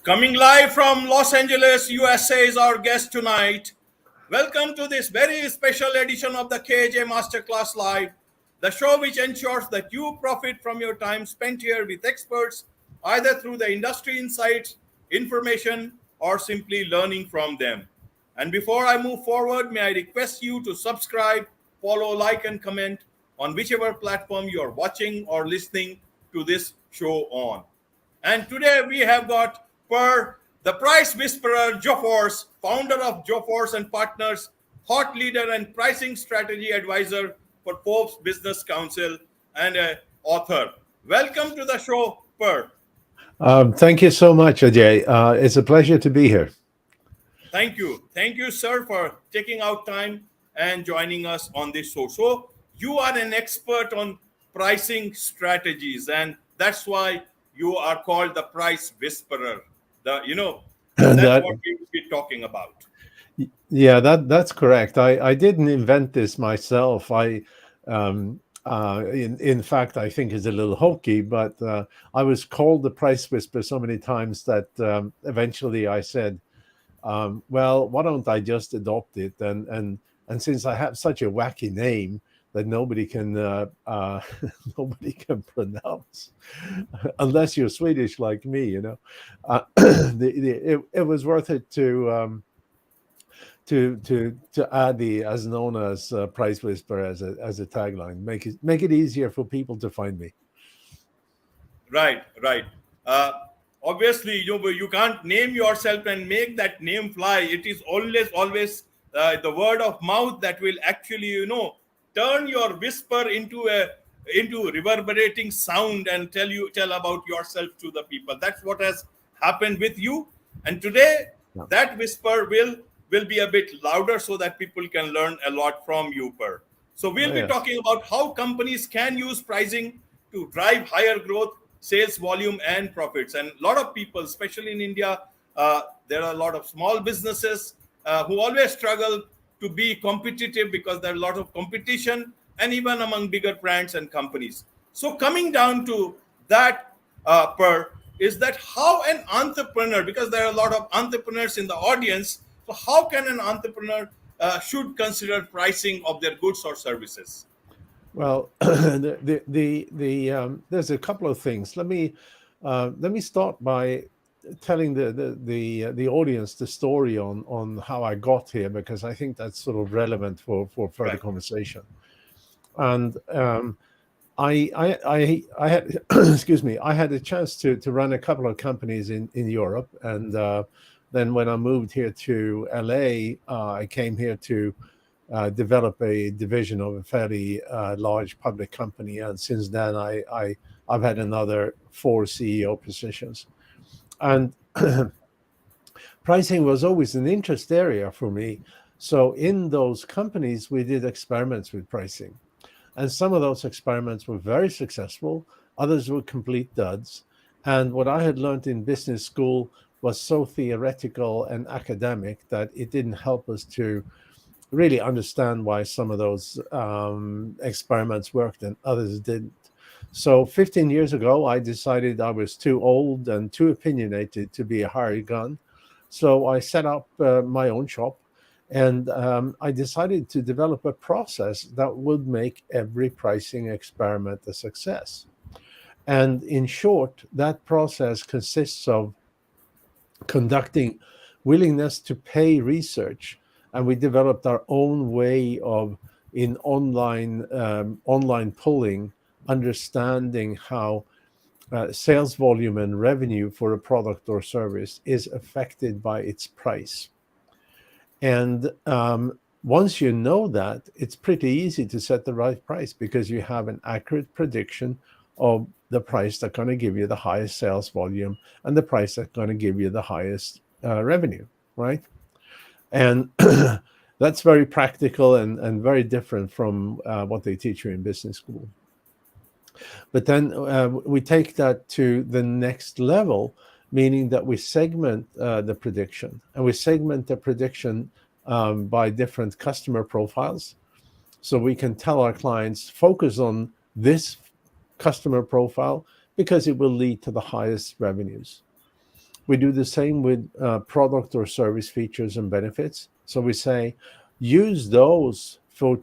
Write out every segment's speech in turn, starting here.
Coming live from Los Angeles, USA is our guest tonight. Welcome to this very special edition of the KJ Masterclass Live, the show which ensures that you profit from your time spent here with experts, either through the industry insights, information, or simply learning from them. And before I move forward, may I request you to subscribe, follow, like, and comment on whichever platform you are watching or listening to this show on. And today we have got the price whisperer, Sjofors, founder of Sjofors and Partners, thought leader and pricing strategy advisor for Forbes Business Council, and an author. Welcome to the show, Per. Thank you so much, Ajay. It's a pleasure to be here. Thank you. Thank you, sir, for taking out time and joining us on this show. So you are an expert on pricing strategies, and that's why you are called the price whisperer. That's what we will be talking about. Yeah, that's correct. I didn't invent this myself. In fact, I think it's a little hokey, but I was called the price whisperer so many times that eventually I said, well, why don't I just adopt it? And since I have such a wacky name that nobody can pronounce, unless you're Swedish like me, it was worth it to add the as known as price whisperer as a tagline. Make it easier for people to find me. Right. Obviously, you can't name yourself and make that name fly. It is always the word of mouth that will actually, turn your whisper into reverberating sound and tell about yourself to the people. That's what has happened with you. And today, that whisper will be a bit louder so that people can learn a lot from you, Per. So we'll be talking about how companies can use pricing to drive higher growth, sales volume, and profits. And a lot of people, especially in India, there are a lot of small businesses who always struggle to be competitive because there are a lot of competition, and even among bigger brands and companies. So coming down to that, Per, is that how an entrepreneur, because there are a lot of entrepreneurs in the audience, so how can an entrepreneur should consider pricing of their goods or services? Well, there's a couple of things. Let me start by telling the audience the story on how I got here, because I think that's sort of relevant for further conversation. And I had excuse me, I had a chance to run a couple of companies in Europe, and then when I moved here to LA, I came here to develop a division of a fairly large public company, and since then I've had another 4 CEO positions. And pricing was always an interest area for me. So in those companies, we did experiments with pricing. And some of those experiments were very successful. Others were complete duds. And what I had learned in business school was so theoretical and academic that it didn't help us to really understand why some of those experiments worked and others didn't. So 15 years ago, I decided I was too old and too opinionated to be a hired gun. So I set up my own shop, and I decided to develop a process that would make every pricing experiment a success. And in short, that process consists of conducting willingness to pay research. And we developed our own way of, in online polling, understanding how sales volume and revenue for a product or service is affected by its price. And once you know that, it's pretty easy to set the right price, because you have an accurate prediction of the price that's going to give you the highest sales volume and the price that's going to give you the highest revenue, right? And that's very practical and very different from what they teach you in business school. But then we take that to the next level, meaning that we segment the prediction. And we segment the prediction by different customer profiles. So we can tell our clients, focus on this customer profile because it will lead to the highest revenues. We do the same with product or service features and benefits. So we say, use those for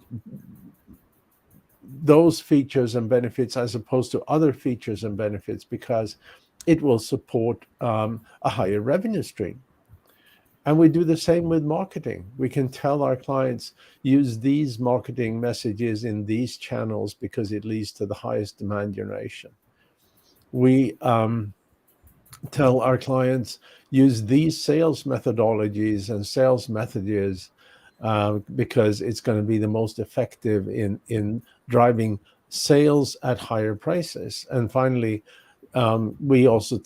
those features and benefits as opposed to other features and benefits, because it will support a higher revenue stream. And we do the same with marketing. We can tell our clients, use these marketing messages in these channels because it leads to the highest demand generation. We tell our clients, use these sales methodologies and sales messages because it's going to be the most effective in driving sales at higher prices. And finally, we also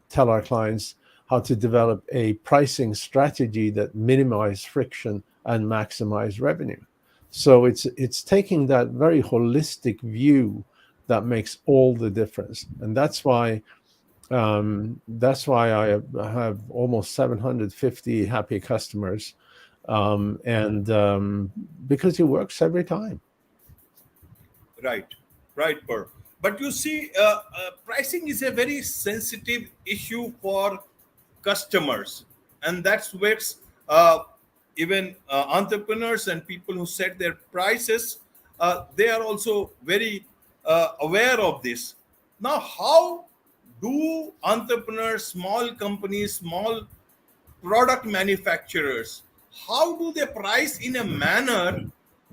tell our clients how to develop a pricing strategy that minimize friction and maximize revenue. So it's taking that very holistic view that makes all the difference. And that's why I have almost 750 happy customers, and because it works every time. Right, right, Per. But you see, pricing is a very sensitive issue for customers, and that's where uh, even entrepreneurs and people who set their prices, they are also very aware of this. Now, how do entrepreneurs, small companies, small product manufacturers, how do they price in a manner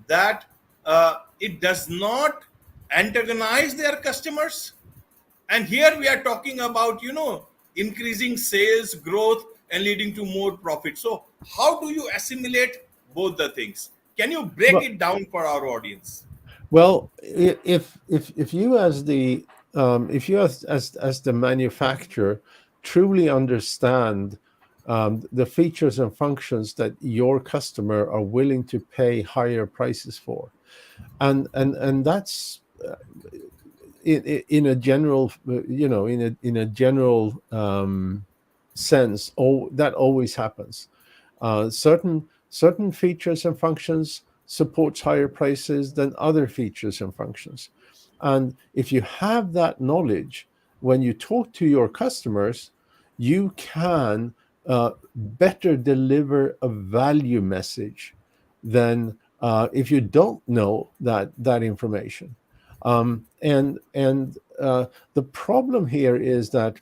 that it does not antagonize their customers? And here we are talking about, increasing sales growth and leading to more profit. So how do you assimilate both the things? Can you break Well, it down for our audience? if you as the if you as the manufacturer truly understand the features and functions that your customer are willing to pay higher prices for, and that's in a general, in a general sense, that always happens. Certain features and functions supports higher prices than other features and functions. And if you have that knowledge, when you talk to your customers, you can better deliver a value message than if you don't know that information. And the problem here is that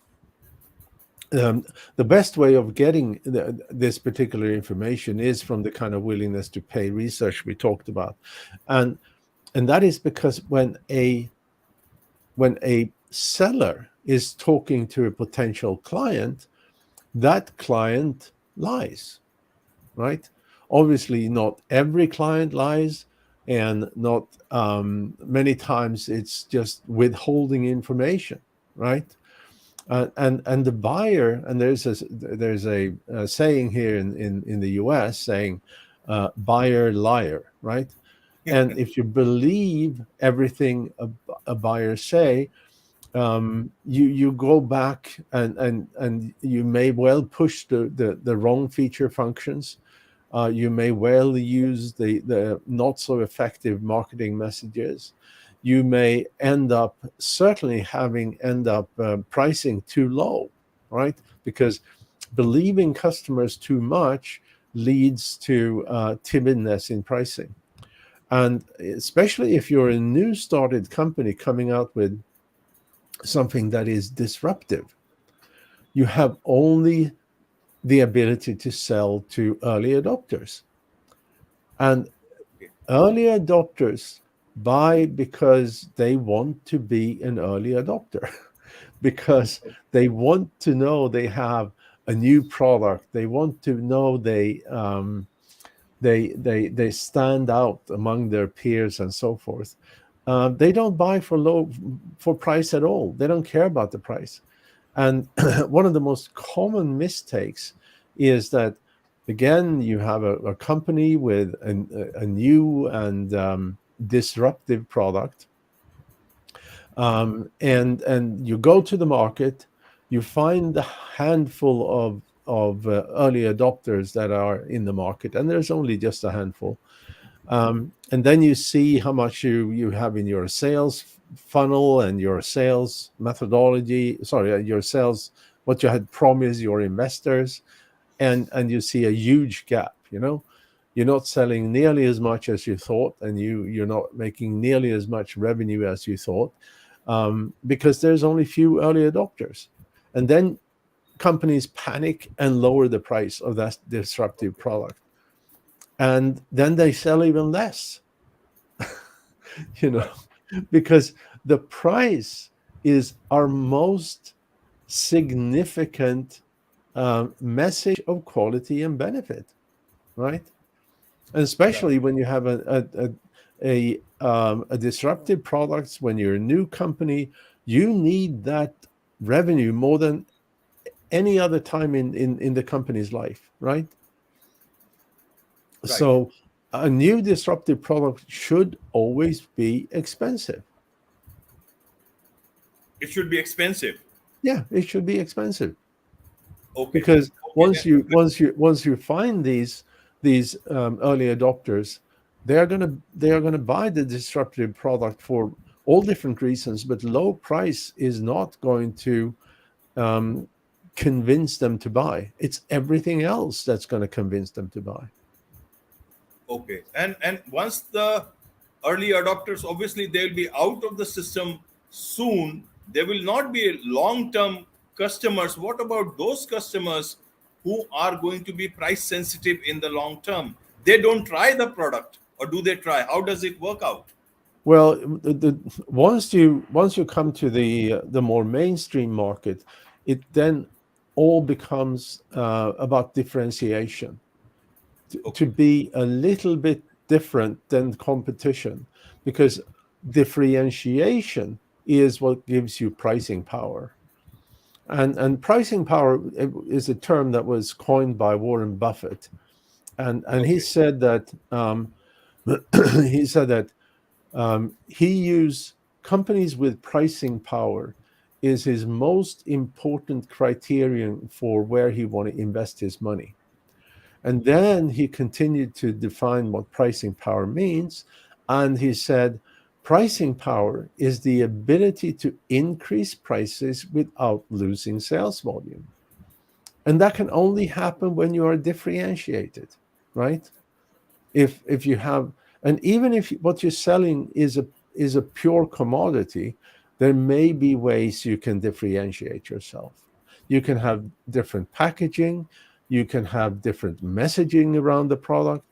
the best way of getting this particular information is from the kind of willingness to pay research we talked about, and that is because when a seller is talking to a potential client, that client lies, right? Obviously, not every client lies, and not many times it's just withholding information, right? And the buyer, and there's a saying here in the U.S. saying, buyer liar, right? And if you believe everything a buyer say, you go back and you may well push the wrong feature functions. You may well use the not so effective marketing messages. You may certainly end up pricing too low, right? Because believing customers too much leads to timidness in pricing. And especially if you're a new started company coming out with something that is disruptive, you have only the ability to sell to early adopters. And early adopters buy because they want to be an early adopter, because they want to know they have a new product. They want to know they stand out among their peers and so forth. They don't buy for price at all. They don't care about the price. And one of the most common mistakes is that, again, you have a company with a new and disruptive product, and you go to the market, you find a handful of early adopters that are in the market, and there's only just a handful. And then you see how much you have in your sales funnel and your sales methodology, your sales, what you had promised your investors, and you see a huge gap. You're not selling nearly as much as you thought, and you're not making nearly as much revenue as you thought, because there's only few early adopters. And then companies panic and lower the price of that disruptive product, and then they sell even less. you know Right. because the price is our most significant message of quality and benefit, right? And Right. especially when you have a disruptive products, when you're a new company, you need that revenue more than any other time in the company's life, right? Right. So a new disruptive product should always be expensive. It should be expensive. Yeah, it should be expensive, Okay. because Okay. once you find these early adopters, they are gonna buy the disruptive product for all different reasons, but low price is not going to um, convince them to buy. It's everything else that's going to convince them to buy. Okay. And once the early adopters, obviously they'll be out of the system soon. They will not be long-term customers. What about those customers who are going to be price sensitive in the long term? They don't try the product, or do they try? How does it work out? Well, once you come to the more mainstream market, it then all becomes about differentiation, to Okay. be a little bit different than competition, because differentiation is what gives you pricing power. And pricing power is a term that was coined by Warren Buffett, and he Okay. said that he said that he used companies with pricing power is his most important criterion for where he want to invest his money. And then he continued to define what pricing power means. And he said, pricing power is the ability to increase prices without losing sales volume. And that can only happen when you are differentiated, right? If you have, and even if what you're selling is a pure commodity, there may be ways you can differentiate yourself. You can have different packaging, you can have different messaging around the product,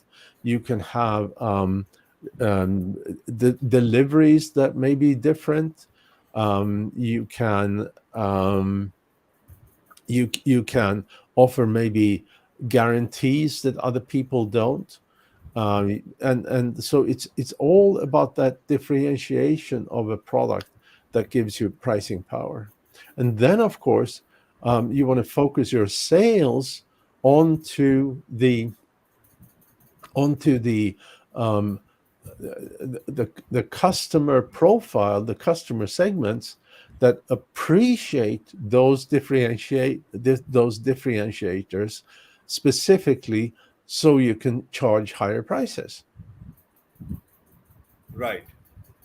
you can have the deliveries that may be different. You can you can offer maybe guarantees that other people don't. And so it's all about that differentiation of a product that gives you pricing power. And then, of course, you want to focus your sales onto the onto um, the customer profile, the customer segments that appreciate those differentiators specifically, so you can charge higher prices. Right.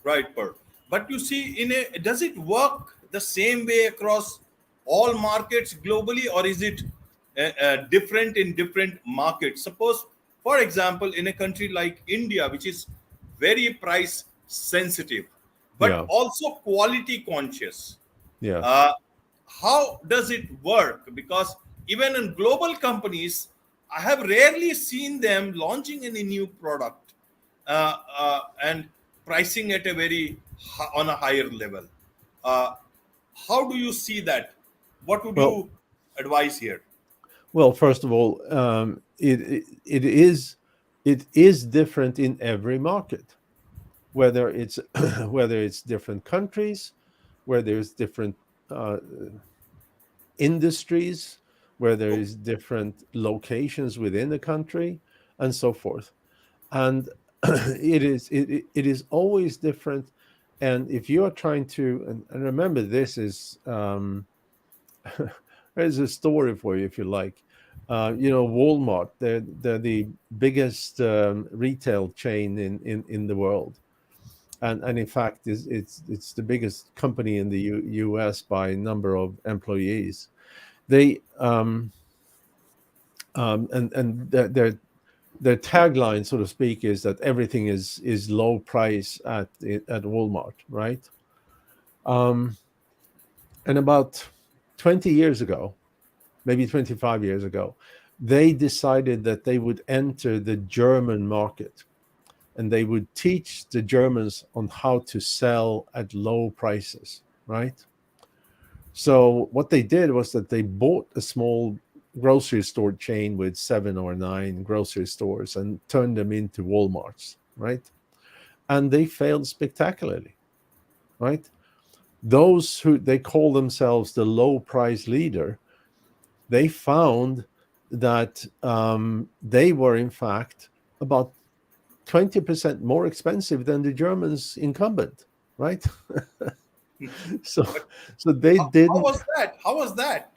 Right, Per. But you see, does it work the same way across all markets globally, or is it different in different markets? Suppose, for example, in a country like India, which is very price sensitive, but Yeah, also quality conscious, yeah. uh, how does it work? Because even in global companies, I have rarely seen them launching any new product and pricing at a on a higher level. Uh, how do you see that? What would Well, you advise here? first of all, it is different in every market, whether it's whether it's different countries, where there's different uh, industries, where there Okay. is different locations within the country, and so forth. And it is always different. And if you are trying to, and remember, this is there's a story for you if you like. Walmart, they're the biggest retail chain in the world, and in fact, it's the biggest company in the US by number of employees. They and their tagline, so to speak, is that everything is low price at Walmart, right? Um, and about 20 years ago, maybe 25 years ago, they decided that they would enter the German market and they would teach the Germans on how to sell at low prices, right? So what they did was that they bought a small grocery store chain with 7 or 9 grocery stores and turned them into Walmarts, right? And they failed spectacularly, right? Those who they call themselves the low price leader, they found that they were in fact about 20% more expensive than the Germans incumbent, right? so But so they how didn't, was that? How was that?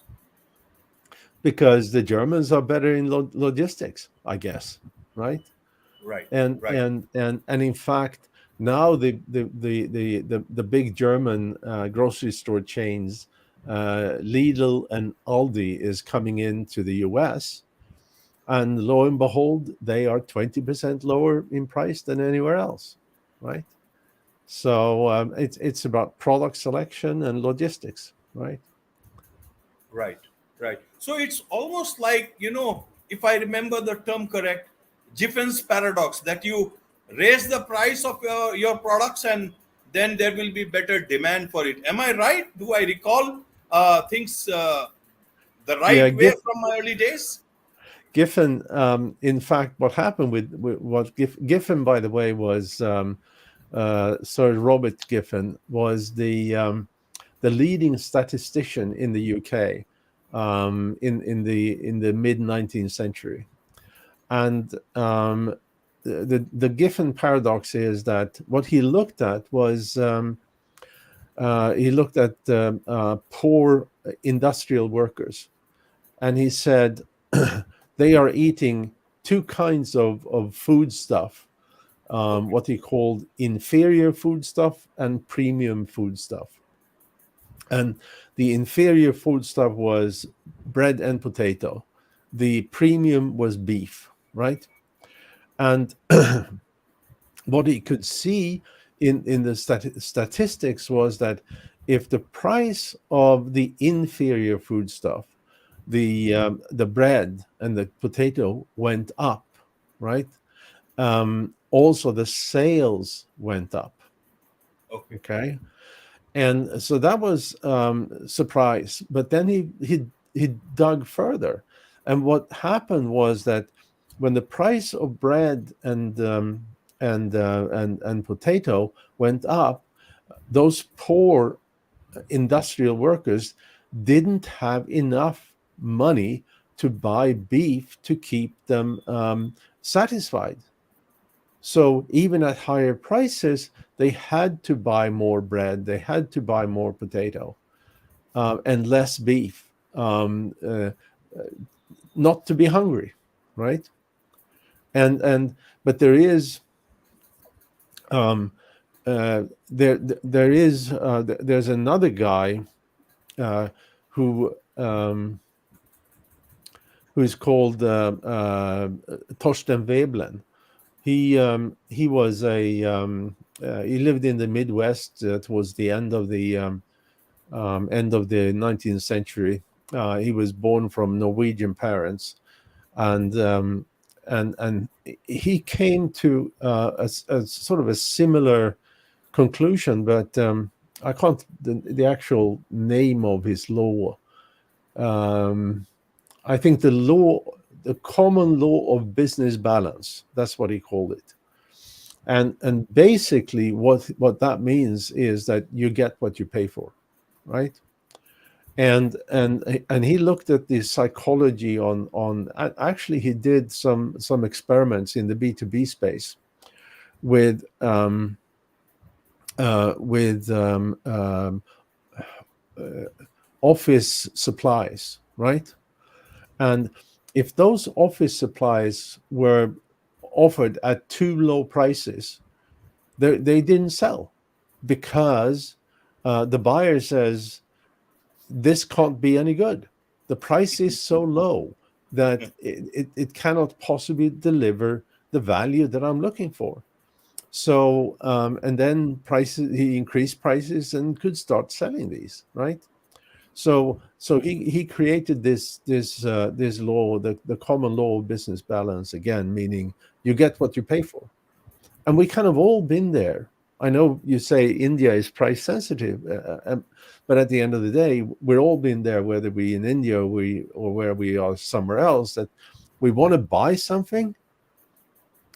because the Germans are better in logistics, I guess, right? Right, right, And in fact, now the big German grocery store chains, Lidl and Aldi, is coming into the US, and lo and behold, they are 20% lower in price than anywhere else, right? So it's about product selection and logistics, right? right, right. So it's almost like, if I remember the term correct, Giffen's paradox, that you raise the price of your products and then there will be better demand for it. Am I right? Do I recall things the Yeah, right way from my early days? Giffen. In fact, what happened with what Giffen, by the way, was Sir Robert Giffen was the leading statistician in the UK in the mid 19th century, and the Giffen paradox is that what he looked at was he looked at poor industrial workers, and he said they are eating two kinds of food stuff, Okay, what he called inferior food stuff and premium food stuff. And the inferior food stuff was bread and potato. The premium was beef, right? And what he could see in the statistics was that if the price of the inferior food stuff, the bread and the potato, went up, right? Also, the sales went up. okay, Okay, and so that was surprise. But then he dug further, and what happened was that when the price of bread and potato went up, those poor industrial workers didn't have enough money to buy beef to keep them satisfied. So even at higher prices, they had to buy more bread, they had to buy more potato, and less beef, not to be hungry, right? And but there is there's another guy uh, who who's called Torsten Veblen. He was he lived in the Midwest towards the end of the 19th century. He was born from Norwegian parents, and and he came to a sort of a similar conclusion, but I can't the actual name of his law. Um, I think the common law of business balance. That's what he called it. And basically, what that means is that you get what you pay for, right? And he looked at the psychology on actually he did some experiments in the B2B space with with office supplies, right? And if those office supplies were offered at too low prices, they didn't sell, because the buyer says this can't be any good. The price is so low that it cannot possibly deliver the value that I'm looking for. So and then prices, he increased prices and could start selling these, right? So he created this law, the common law of business balance, again, meaning you get what you pay for. And we kind of all been there. I know you say India is price sensitive, but at the end of the day, we're all been there, whether we in India or where we are somewhere else, that we want to buy something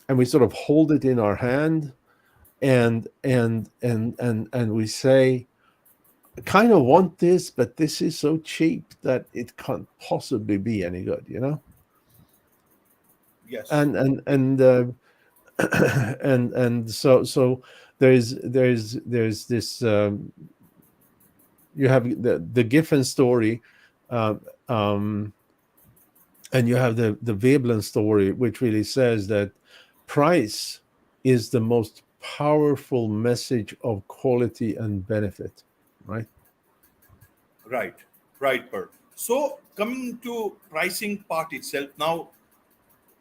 and we sort of hold it in our hand and we say, I kind of want this, but this is so cheap that it can't possibly be any good, you know. Yes. And and so there's this you have the Giffen story, uh, um, and you have the Veblen story, which really says that price is the most powerful message of quality and benefit, right? Right. Right, Per. So coming to pricing part itself now,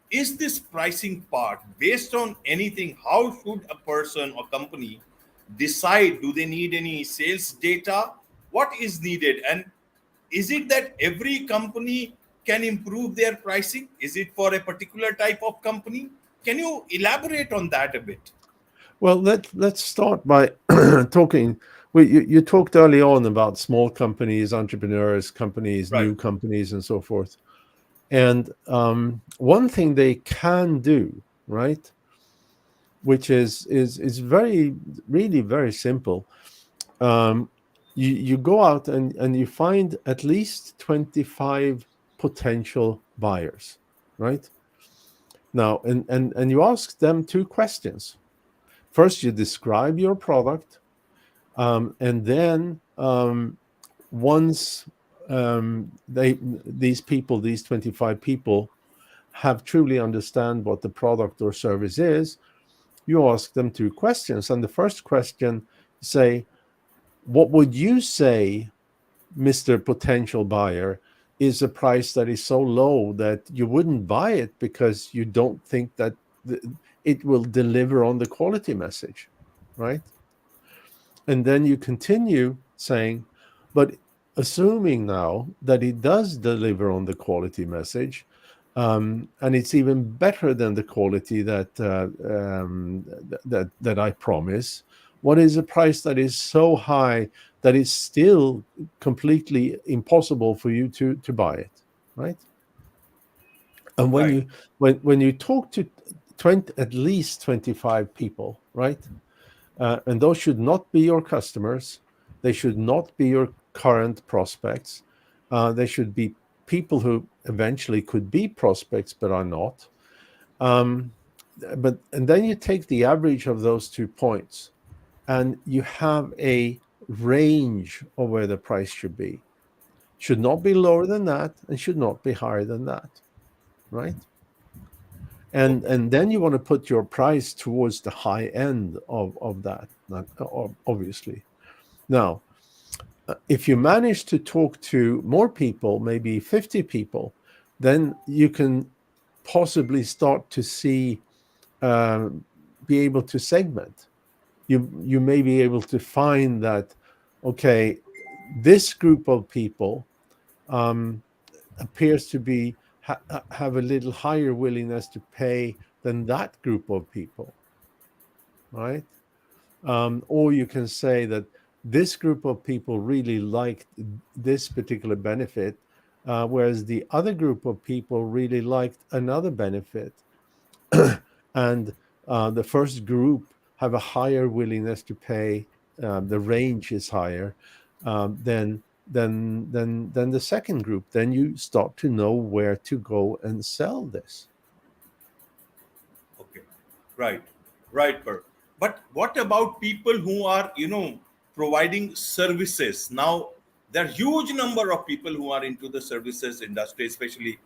is this pricing part based on anything? How should a person or company decide? Do they need any sales data? What is needed? And is it that every company can improve their pricing? Is it for a particular type of company? Can you elaborate on that a bit? Well, let's start by talking. You talked early on about small companies, entrepreneurs, companies, Right. new companies, and so forth. And one thing they can do, right, which is very, really very simple. You go out and you find at least 25 potential buyers, right? Now, and you ask them two questions. First, you describe your product, and then once these 25 people have truly understand what the product or service is, you ask them two questions. And the first question, say, what would you say, Mr. Potential Buyer, is a price that is so low that you wouldn't buy it because you don't think that it will deliver on the quality message, right? And then you continue saying, but assuming now that it does deliver on the quality message, and it's even better than the quality that I promise, what is a price that is so high that it's still completely impossible for you to buy it, right? And Right. when you talk to 20, at least 25 people, right? And those should not be your customers. They should not be your current prospects. They should be people who eventually could be prospects but are not. Um, and then you take the average of those 2 points, and you have a range of where the price should be. Should not be lower than that, and should not be higher than that, right? Okay. And then you want to put your price towards the high end of that, obviously. Now, if you manage to talk to more people, maybe 50 people, then you can possibly start to see, be able to segment. You may be able to find that, okay, this group of people um, appears to be have a little higher willingness to pay than that group of people, right? Or you can say that this group of people really liked this particular benefit, whereas the other group of people really liked another benefit. And the first group have a higher willingness to pay. The range is higher than the second group. Then you start to know where to go and sell this. Okay. Right. Right, Per. But what about people who are, providing services? Now, there are huge number of people who are into the services industry, especially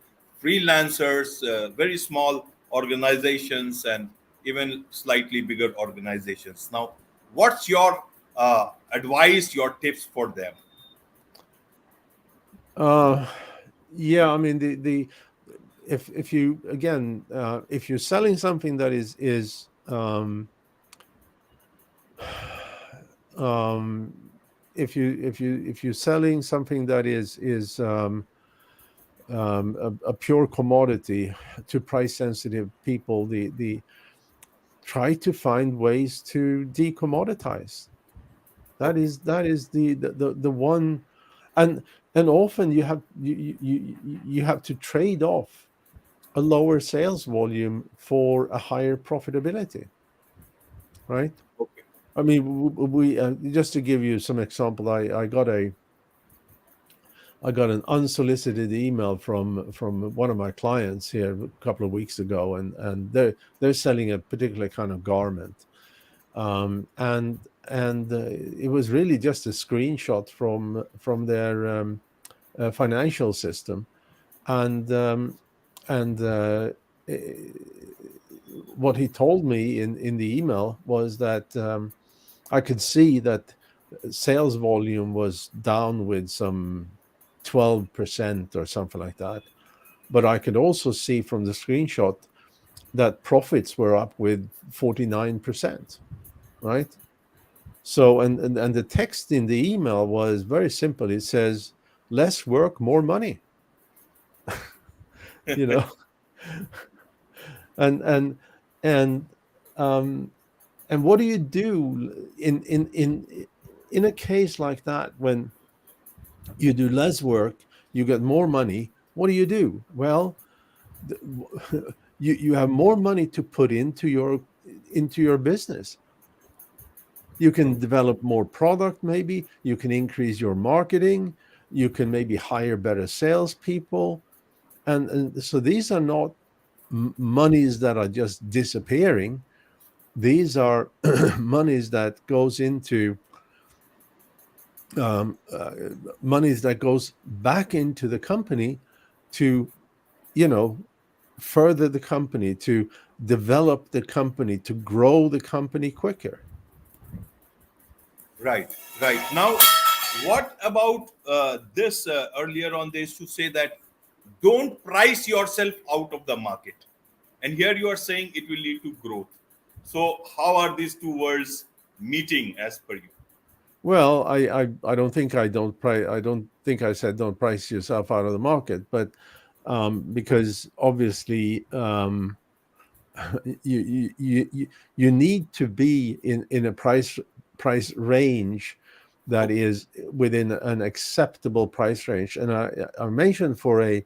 freelancers, very small organizations, and even slightly bigger organizations. Now, what's your advice, your tips for them? Uh, Yeah, I mean the if you again if you're selling something that is um if you're selling something that is a pure commodity to price sensitive people, the try to find ways to decommoditize. Okay. That is the one, and often you have to trade off a lower sales volume for a higher profitability, right? Okay. I mean, we just to give you some example, I got an unsolicited email from one of my clients here a couple of weeks ago, and they're selling a particular kind of garment, and it was really just a screenshot from their financial system, and and eh, what he told me in the email was that I could see that sales volume was down with some 12% or something like that. But I could also see from the screenshot that profits were up with 49%, right? So, and the text in the email was very simple. It says, less work, more money, you know, and, and, and, um, and what do you do in a case like that when you do less work, you get more money? What do? Well, you have more money to put into your business. You can develop more product, maybe you can increase your marketing, you can maybe hire better salespeople, and so these are not monies that are just disappearing. These are monies that goes into um, uh, monies that goes back into the company to, you know, further the company, to develop the company, to grow the company quicker. Right, right. Now, what about this? Earlier on, they used to say that don't price yourself out of the market. And here you are saying it will lead to growth. So, how are these two worlds meeting as per you? Well, I don't think I don't think I said don't price yourself out of the market, but because obviously you need to be in a price range that Okay, is within an acceptable price range. And I mentioned for a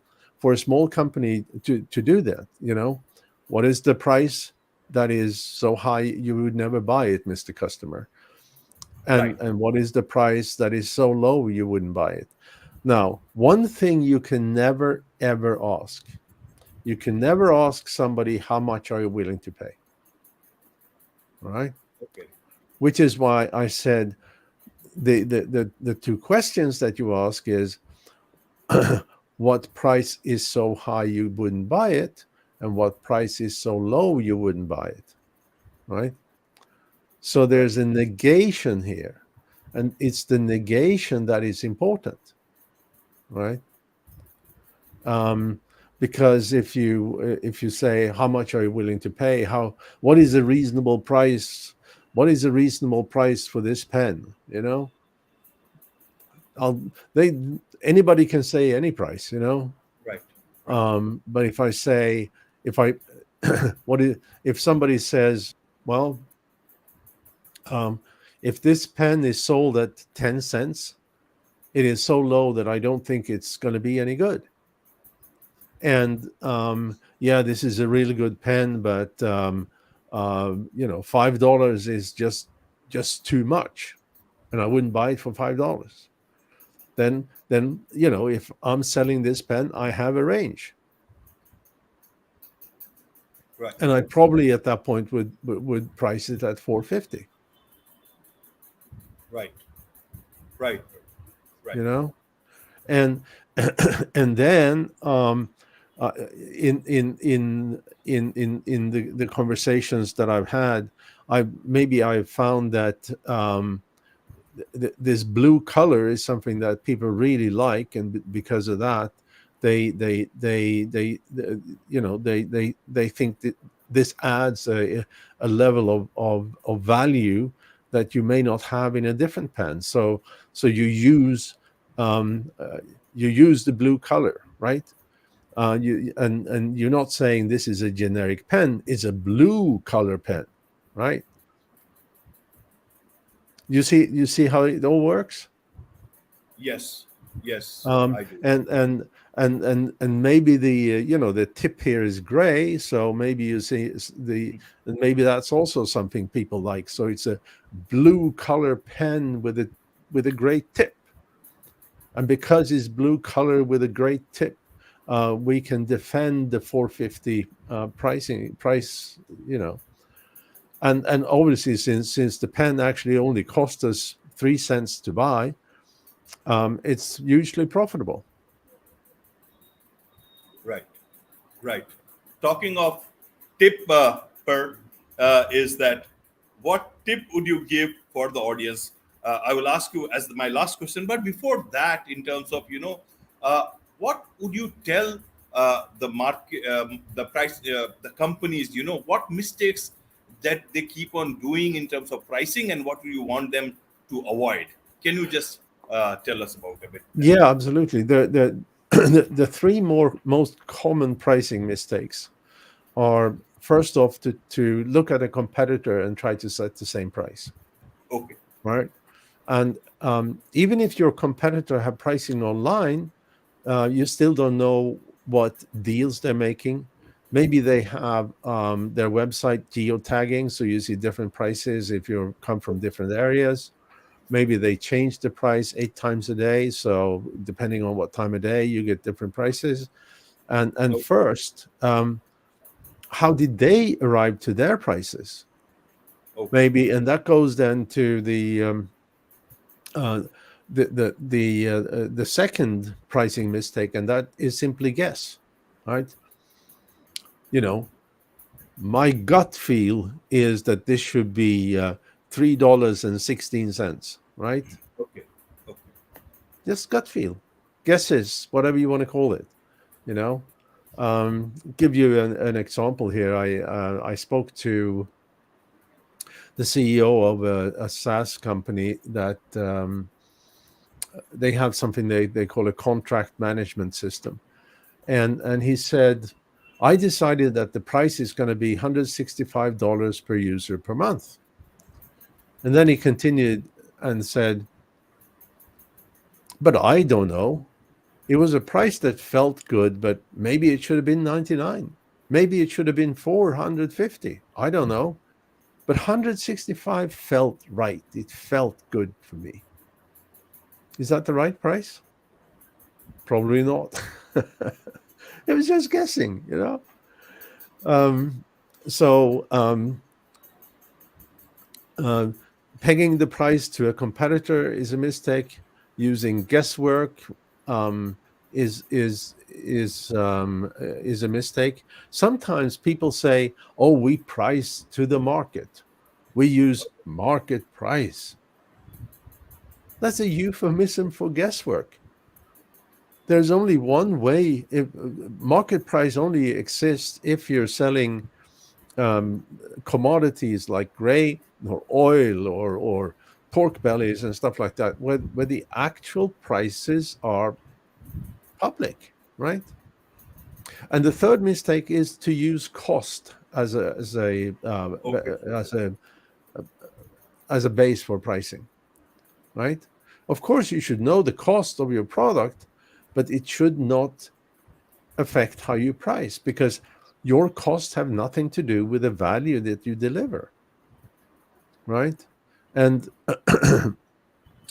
small company to do that, what is the price that is so high you would never buy it, Mr. Customer? right, And what is the price that is so low you wouldn't buy it? Now, one thing you can never ever ask, you can never ask somebody how much are you willing to pay, all right? okay, Which is why I said the two questions that you ask is what price is so high you wouldn't buy it, and what price is so low you wouldn't buy it, right? So right, there's a negation here, and it's the negation that is important, right? um, because if you say how much are you willing to pay, what is a reasonable price, what is a reasonable price for this pen, I'll they anybody can say any price, right, right, but if I say, if I if somebody says, well, um, if this pen is sold at 10 cents, it is so low that I don't think it's going to be any good. And yeah, this is a really good pen, but $5 is just too much, and I wouldn't buy it for $5. Then if I'm selling this pen, I have a range, right, and I probably at that point would price it at 450. right, right, right, You know, and and then in the conversations that I've had, I've found that this blue color is something that people really like, and because of that, they think that this adds a level of value that you may not have in a different pen. So um, uh, you use the blue color, right? And you're not saying this is a generic pen; it's a blue color pen, right? You see how it all works. Yes, yes, um, I do. and and and maybe the tip here is gray, so maybe you see and maybe that's also something people like. So it's a blue color pen with a gray tip, and because it's blue color with a gray tip, we can defend the 450 price, and obviously since the pen actually only cost us 3 cents to buy, it's hugely profitable. Right. Right. Talking of tip per is that what tip would you give for the audience? I will ask you as my last question, but before that, in terms of what would you tell the market, the price, the companies? What mistakes that they keep on doing in terms of pricing, and what do you want them to avoid? Can you just tell us about a bit that? Yeah, absolutely. The three most common pricing mistakes are, first off, to look at a competitor and try to set the same price, Okay. right? And even if your competitor have pricing online, you still don't know what deals they're making. Maybe they have their website geotagging, so you see different prices if you come from different areas. Maybe they change the price 8 times a day, so depending on what time of day, you get different prices. And Okay. first, how did they arrive to their prices? Okay. Maybe, and that goes then to uh, the second pricing mistake, and that is simply guess, right? You know, my gut feel is that this should be $3.16, right? Okay. Okay. Just gut feel, guesses, whatever you want to call it. You know, give you an example here. I spoke to the CEO of a SaaS company that they have something they call a contract management system, and he said, I decided that the price is going to be $165 per user per month. And then he continued and said, but I don't know. It was a price that felt good, but maybe it should have been 99. Maybe it should have been 450. I don't know. But 165 felt right. It felt good for me. Is that the right price? Probably not. It was just guessing. Um, so uh, pegging the price to a competitor is a mistake. Using guesswork um, is a mistake. Sometimes people say, "Oh, we price to the market. We use market price." That's a euphemism for guesswork. There's only one way. If market price only exists if you're selling um, commodities like grain or oil or pork bellies and stuff like that, where the actual prices are public, right? And the third mistake is to use cost Okay. as a as a base for pricing, right? Of course, you should know the cost of your product, but it should not affect how you price, because your costs have nothing to do with the value that you deliver, right? And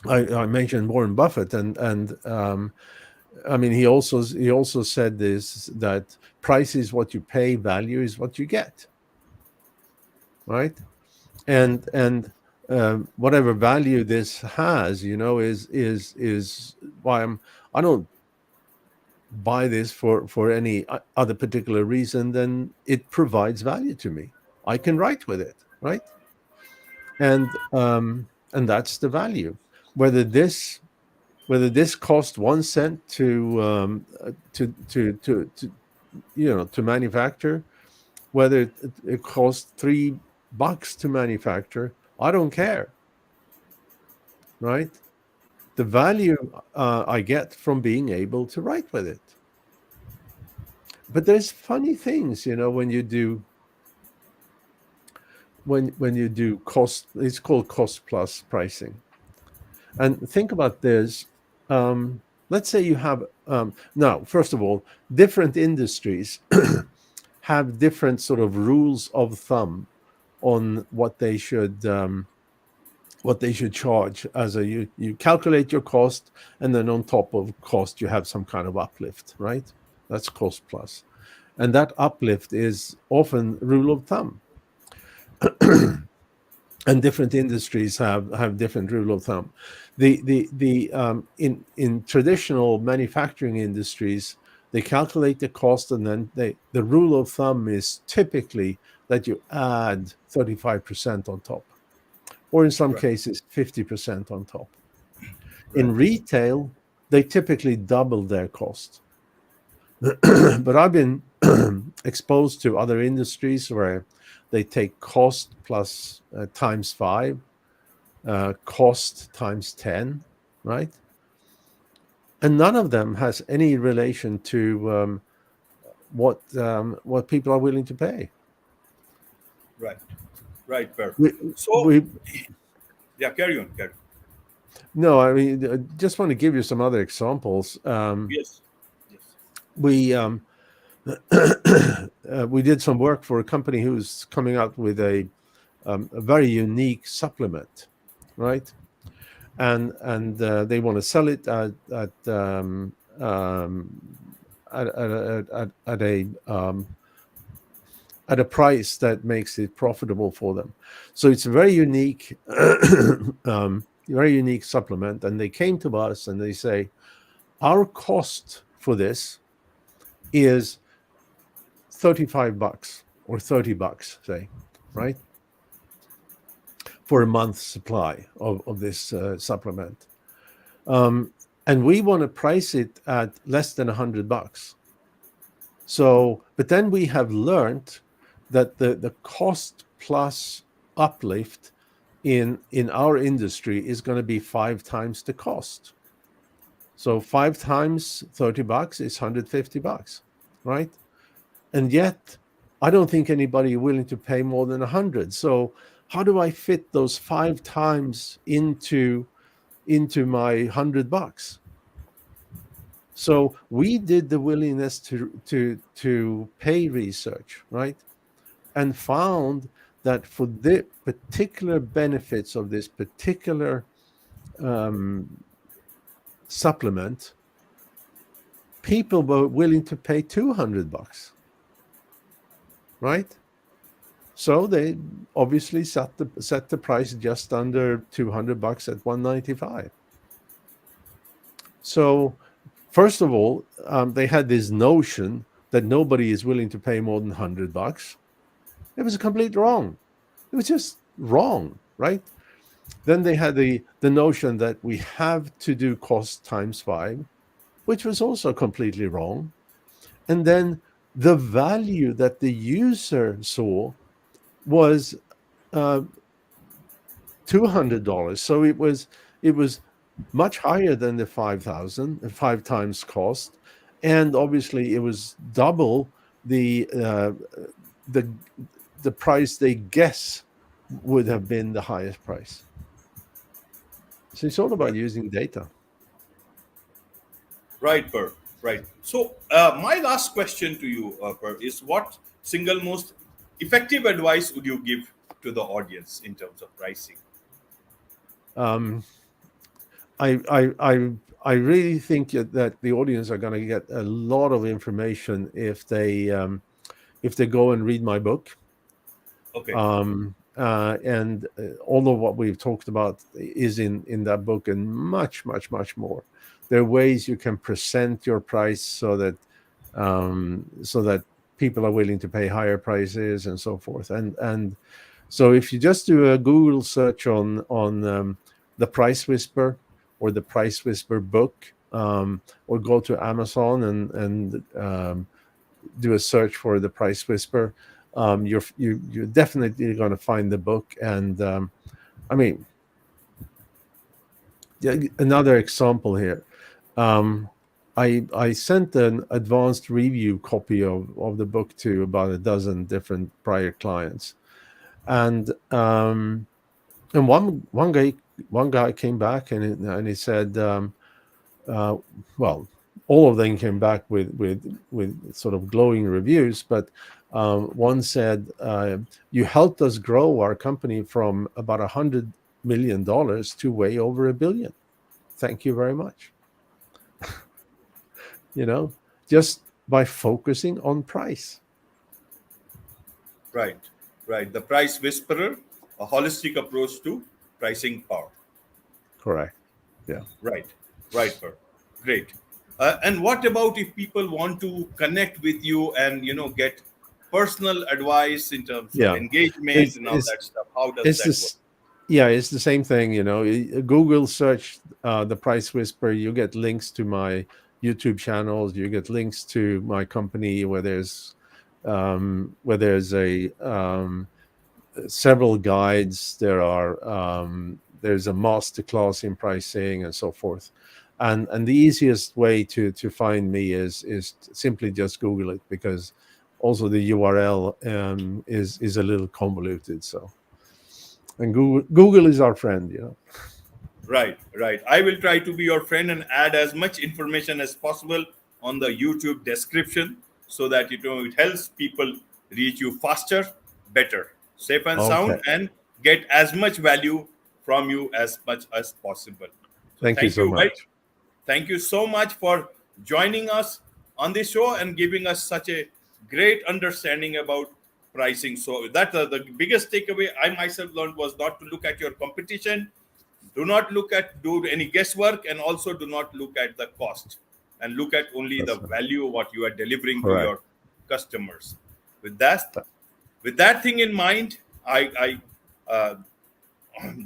I mentioned Warren Buffett, and I mean he also said this, that price is what you pay, value is what you get, right? And whatever value this has, is why I don't buy this for any other particular reason than it provides value to me. I can write with it, right? And that's the value. Whether this whether this cost 1 cent to manufacture, whether it costs $3 to manufacture, I don't care, right? The value I get from being able to write with it. But there's funny things, when you do cost. It's called cost plus pricing. And think about this. Let's say you have now, first of all, different industries have different sort of rules of thumb on what they should charge. You calculate your cost, and then on top of cost you have some kind of uplift, right? That's cost plus, and that uplift is often rule of thumb. And different industries have different rule of thumb. In traditional manufacturing industries, they calculate the cost, and then the rule of thumb is typically that you add 35% on top, or in some cases 50% on top. In retail, they typically double their cost. But I've been exposed to other industries where they take cost plus times 5, cost times 10, right? And none of them has any relation to what people are willing to pay. Right, Per. Yeah, carry on. No, I mean, I just want to give you some other examples. Yes. We we did some work for a company who's coming out with a very unique supplement, right? And they want to sell it at a price that makes it profitable for them. So it's a very unique, very unique supplement. And they came to us and they say, our cost for this is $35 or $30, say, right? For a month's supply of this supplement. And we want to price it at less than $100. So, but then we have learned that the cost plus uplift in our industry is going to be 5 times the cost. So 5 times $30 is $150, right? And yet, I don't think anybody is willing to pay more than 100. So how do I fit those 5 times into my $100? So we did the willingness to pay research, right? And found that for the particular benefits of this particular supplement, people were willing to pay $200, right? So they obviously set the price just under $200 at $195. So first of all, they had this notion that nobody is willing to pay more than $100. It was completely wrong. It was just wrong, right? Then they had the notion that we have to do cost times 5, which was also completely wrong. And then the value that the user saw was $200. So it was much higher than the 5,000, 5 times cost, and obviously it was double the price they guess would have been the highest price. So it's all about using data. Right, Per. Right. So my last question to you, Per, is what single most effective advice would you give to the audience in terms of pricing? I really think that the audience are going to get a lot of information if they go and read my book. Okay. And all of what we've talked about is in that book, and much more. There are ways you can present your price so that people are willing to pay higher prices and so forth. And so if you just do a Google search on the Price Whisper, or the Price Whisper book, or go to Amazon and do a search for the Price Whisper. You're definitely going to find the book. And I mean, another example here. I sent an advanced review copy of the book to about a dozen different prior clients, and one guy came back and he said, well, all of them came back with sort of glowing reviews, but one said, "You helped us grow our company from about $100 million to way over $1 billion. Thank you very much." You know, just by focusing on price. Right, right. The price whisperer, a holistic approach to pricing power. Correct. Yeah. Right, right, sir. Great. And what about if people want to connect with you and get personal advice in terms of Yeah. engagement It's and all it's that stuff? How does it's that work? this. Yeah, it's the same thing. Google search the Price Whisper. You get links to my YouTube channels. You get links to my company where there's a several guides. There's a masterclass in pricing and so forth. And the easiest way to find me is simply just Google it, because also the URL is a little convoluted. So, and Google is our friend. Right, right. I will try to be your friend and add as much information as possible on the YouTube description so that it helps people reach you faster, better, safe and Okay. sound, and get as much value from you as much as possible. So Thank you thank so you, guys. much. Thank you so much for joining us on this show and giving us such a great understanding about pricing. So that the biggest takeaway I myself learned was not to look at your competition, do any guesswork, and also do not look at the cost, and look at only the That's right. value of what you are delivering to Correct. your customers. With that thing in mind, I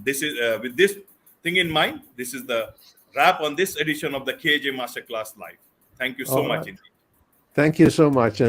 this is with this thing in mind, this is the wrap on this edition of the KJ Masterclass Live. Thank you so All much right. indeed. Thank you so much.